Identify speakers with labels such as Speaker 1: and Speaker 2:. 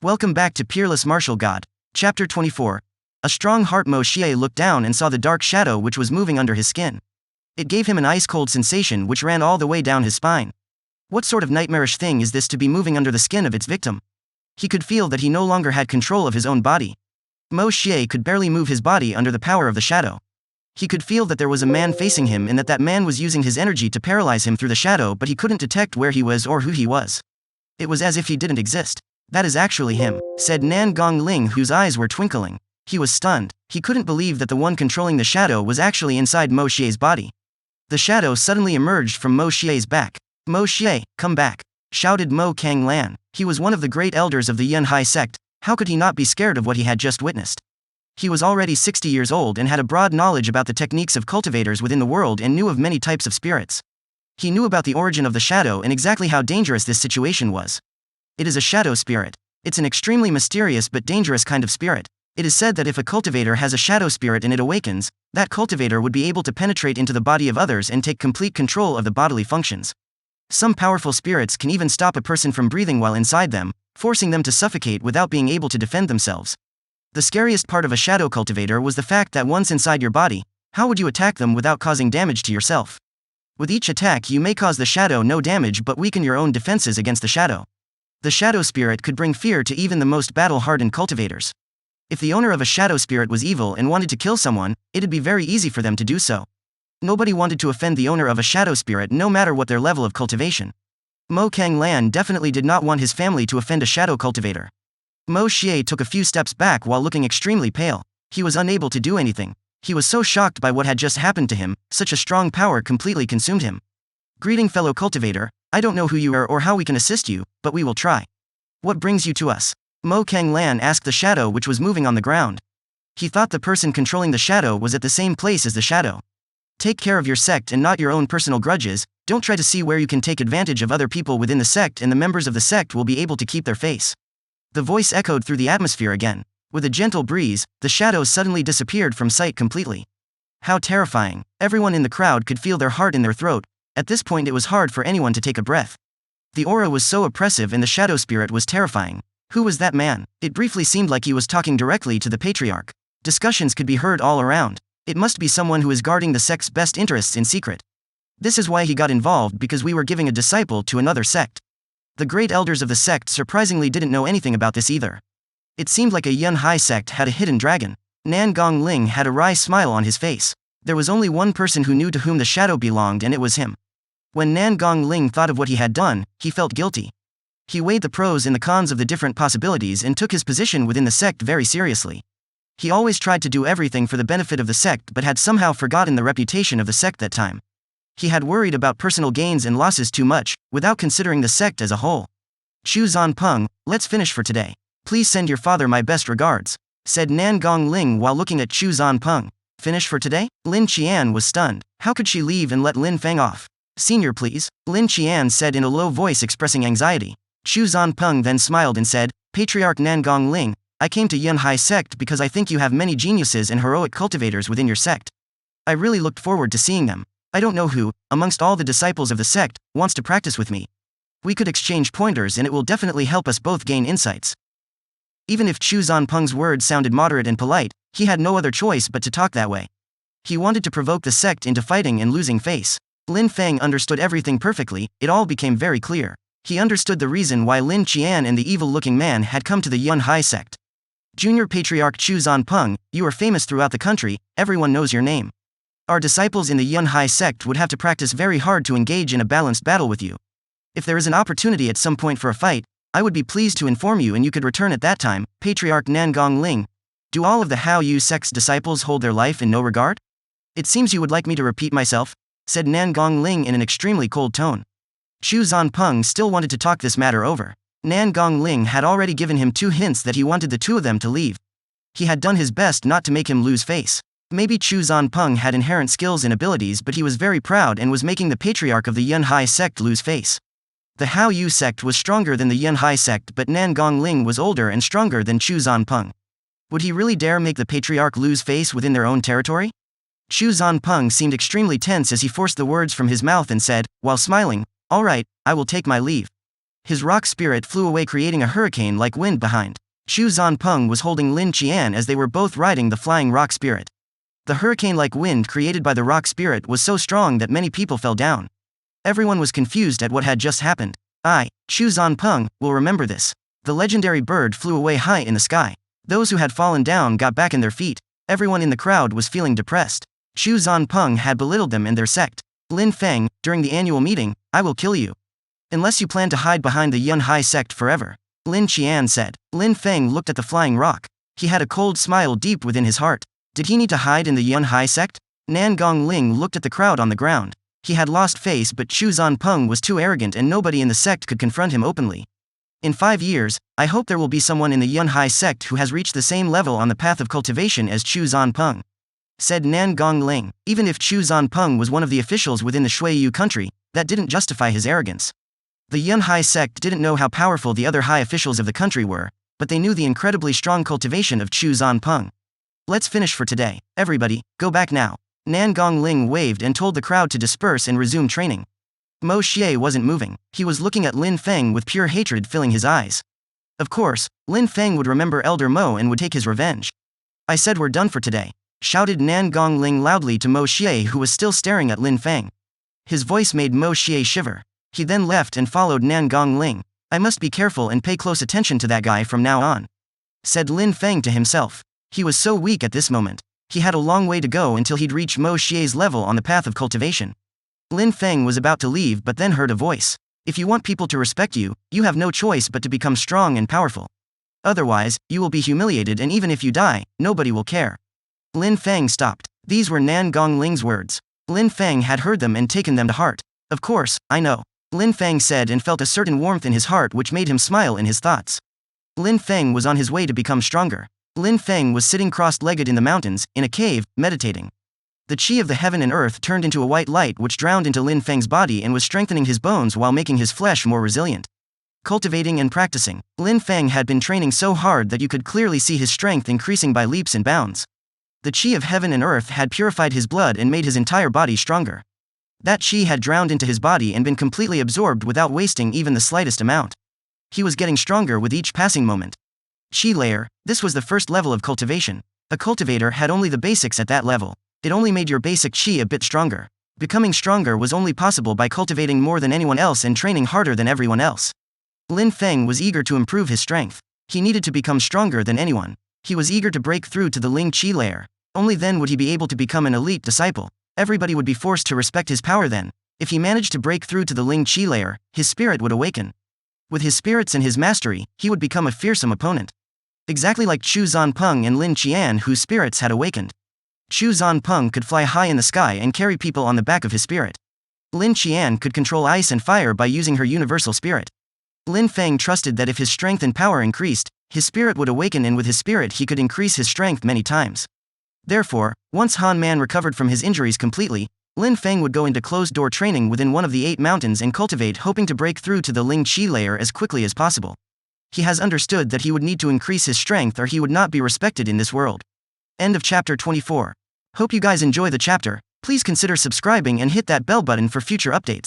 Speaker 1: Welcome back to Peerless Martial God. Chapter 24. A strong heart. Mo Xie looked down and saw the dark shadow which was moving under his skin. It gave him an ice-cold sensation which ran all the way down his spine. What sort of nightmarish thing is this to be moving under the skin of its victim? He could feel that he no longer had control of his own body. Mo Xie could barely move his body under the power of the shadow. He could feel that there was a man facing him and that man was using his energy to paralyze him through the shadow, but he couldn't detect where he was or who he was. It was as if he didn't exist. "That is actually him," said Nan Gongling, whose eyes were twinkling. He was stunned. He couldn't believe that the one controlling the shadow was actually inside Mo Xie's body. The shadow suddenly emerged from Mo Xie's back. "Mo Xie, come back!" shouted Mo Kanglan. He was one of the great elders of the Yunhai sect. How could he not be scared of what he had just witnessed? He was already 60 years old and had a broad knowledge about the techniques of cultivators within the world and knew of many types of spirits. He knew about the origin of the shadow and exactly how dangerous this situation was. It is a shadow spirit. It's an extremely mysterious but dangerous kind of spirit. It is said that if a cultivator has a shadow spirit and it awakens, that cultivator would be able to penetrate into the body of others and take complete control of the bodily functions. Some powerful spirits can even stop a person from breathing while inside them, forcing them to suffocate without being able to defend themselves. The scariest part of a shadow cultivator was the fact that once inside your body, how would you attack them without causing damage to yourself? With each attack you may cause the shadow no damage but weaken your own defenses against the shadow. The shadow spirit could bring fear to even the most battle-hardened cultivators. If the owner of a shadow spirit was evil and wanted to kill someone, it'd be very easy for them to do so. Nobody wanted to offend the owner of a shadow spirit no matter what their level of cultivation. Mo Kanglan definitely did not want his family to offend a shadow cultivator. Mo Xie took a few steps back while looking extremely pale. He was unable to do anything. He was so shocked by what had just happened to him, such a strong power completely consumed him. "Greeting, fellow cultivator. I don't know who you are or how we can assist you, but we will try. What brings you to us?" Mo Kanglan asked the shadow which was moving on the ground. He thought the person controlling the shadow was at the same place as the shadow. "Take care of your sect and not your own personal grudges. Don't try to see where you can take advantage of other people within the sect, and the members of the sect will be able to keep their face." The voice echoed through the atmosphere again. With a gentle breeze, the shadow suddenly disappeared from sight completely. How terrifying. Everyone in the crowd could feel their heart in their throat. At this point it was hard for anyone to take a breath. The aura was so oppressive and the shadow spirit was terrifying. Who was that man? It briefly seemed like he was talking directly to the patriarch. Discussions could be heard all around. It must be someone who is guarding the sect's best interests in secret. This is why he got involved, because we were giving a disciple to another sect. The great elders of the sect surprisingly didn't know anything about this either. It seemed like a Yunhai sect had a hidden dragon. Nan Gongling had a wry smile on his face. There was only one person who knew to whom the shadow belonged, and it was him. When Nan Gongling thought of what he had done, he felt guilty. He weighed the pros and the cons of the different possibilities and took his position within the sect very seriously. He always tried to do everything for the benefit of the sect but had somehow forgotten the reputation of the sect that time. He had worried about personal gains and losses too much, without considering the sect as a whole. "Chu Zanpeng, let's finish for today. Please send your father my best regards," said Nan Gongling while looking at Chu Zanpeng. "Finish for today?" Lin Qian was stunned. How could she leave and let Lin Feng off? "Senior, please," Lin Qian said in a low voice expressing anxiety. Chu Zanpeng then smiled and said, "Patriarch Nan Gongling, I came to Yunhai sect because I think you have many geniuses and heroic cultivators within your sect. I really looked forward to seeing them. I don't know who, amongst all the disciples of the sect, wants to practice with me. We could exchange pointers and it will definitely help us both gain insights." Even if Chu Zanpeng's words sounded moderate and polite, he had no other choice but to talk that way. He wanted to provoke the sect into fighting and losing face. Lin Feng understood everything perfectly. It all became very clear. He understood the reason why Lin Qian and the evil-looking man had come to the Yunhai sect. "Junior Patriarch Chu Zanpeng, you are famous throughout the country, everyone knows your name. Our disciples in the Yunhai sect would have to practice very hard to engage in a balanced battle with you. If there is an opportunity at some point for a fight, I would be pleased to inform you and you could return at that time." Patriarch Nan Gongling, do all of the Hao Yu sect's disciples hold their life in no regard? "It seems you would like me to repeat myself," said Nan Gongling in an extremely cold tone. Chu Zanpeng still wanted to talk this matter over. Nan Gongling had already given him 2 hints that he wanted the two of them to leave. He had done his best not to make him lose face. Maybe Chu Zanpeng had inherent skills and abilities, but he was very proud and was making the patriarch of the Yunhai sect lose face. The Hao Yu sect was stronger than the Yunhai sect, but Nan Gongling was older and stronger than Chu Zanpeng. Would he really dare make the patriarch lose face within their own territory? Chu Zanpeng seemed extremely tense as he forced the words from his mouth and said, while smiling, "All right, I will take my leave." His rock spirit flew away, creating a hurricane-like wind behind. Chu Zanpeng was holding Lin Qian as they were both riding the flying rock spirit. The hurricane-like wind created by the rock spirit was so strong that many people fell down. Everyone was confused at what had just happened. Chu Zanpeng, will remember this. The legendary bird flew away high in the sky. Those who had fallen down got back on their feet. Everyone in the crowd was feeling depressed. Chu Zanpeng had belittled them and their sect. Lin Feng, during the annual meeting, I will kill you. Unless you plan to hide behind the Yun Hai sect forever. Lin Qian said. Lin Feng looked at the flying rock. He had a cold smile deep within his heart. Did he need to hide in the Yun Hai sect? Nan Gongling looked at the crowd on the ground. He had lost face, but Chu Zanpeng was too arrogant and nobody in the sect could confront him openly. In 5 years, I hope there will be someone in the Yun Hai sect who has reached the same level on the path of cultivation as Chu Zanpeng, said Nan Gongling. Even if Chu Zanpeng was one of the officials within the Shuiyu country, that didn't justify his arrogance. The Yun Hai sect didn't know how powerful the other high officials of the country were, but they knew the incredibly strong cultivation of Chu Zanpeng. Let's finish for today. Everybody, go back now. Nan Gongling waved and told the crowd to disperse and resume training. Mo Xie wasn't moving. He was looking at Lin Feng with pure hatred filling his eyes. Of course, Lin Feng would remember Elder Mo and would take his revenge. I said we're done for today, shouted Nan Gongling loudly to Mo Xie, who was still staring at Lin Feng. His voice made Mo Xie shiver. He then left and followed Nan Gongling. I must be careful and pay close attention to that guy from now on, said Lin Feng to himself. He was so weak at this moment. He had a long way to go until he'd reach Mo Xie's level on the path of cultivation. Lin Feng was about to leave but then heard a voice. If you want people to respect you, you have no choice but to become strong and powerful. Otherwise, you will be humiliated, and even if you die, nobody will care. Lin Feng stopped. These were Nan Gongling's words. Lin Feng had heard them and taken them to heart. Of course, I know, Lin Feng said, and felt a certain warmth in his heart which made him smile in his thoughts. Lin Feng was on his way to become stronger. Lin Feng was sitting cross-legged in the mountains, in a cave, meditating. The qi of the heaven and earth turned into a white light which drowned into Lin Feng's body and was strengthening his bones while making his flesh more resilient. Cultivating and practicing, Lin Feng had been training so hard that you could clearly see his strength increasing by leaps and bounds. The qi of heaven and earth had purified his blood and made his entire body stronger. That qi had drowned into his body and been completely absorbed without wasting even the slightest amount. He was getting stronger with each passing moment. Qi layer, this was the first level of cultivation. A cultivator had only the basics at that level. It only made your basic qi a bit stronger. Becoming stronger was only possible by cultivating more than anyone else and training harder than everyone else. Lin Feng was eager to improve his strength. He needed to become stronger than anyone. He was eager to break through to the Ling Qi layer. Only then would he be able to become an elite disciple. Everybody would be forced to respect his power then. If he managed to break through to the Ling Qi layer, his spirit would awaken. With his spirits and his mastery, he would become a fearsome opponent. Exactly like Chu Zanpeng and Lin Qian, whose spirits had awakened. Chu Zanpeng could fly high in the sky and carry people on the back of his spirit. Lin Qian could control ice and fire by using her universal spirit. Lin Feng trusted that if his strength and power increased, his spirit would awaken, and with his spirit he could increase his strength many times. Therefore, once Han Man recovered from his injuries completely, Lin Feng would go into closed-door training within one of the 8 mountains and cultivate, hoping to break through to the Ling Qi layer as quickly as possible. He has understood that he would need to increase his strength or he would not be respected in this world. End of chapter 24. Hope you guys enjoy the chapter. Please consider subscribing and hit that bell button for future updates.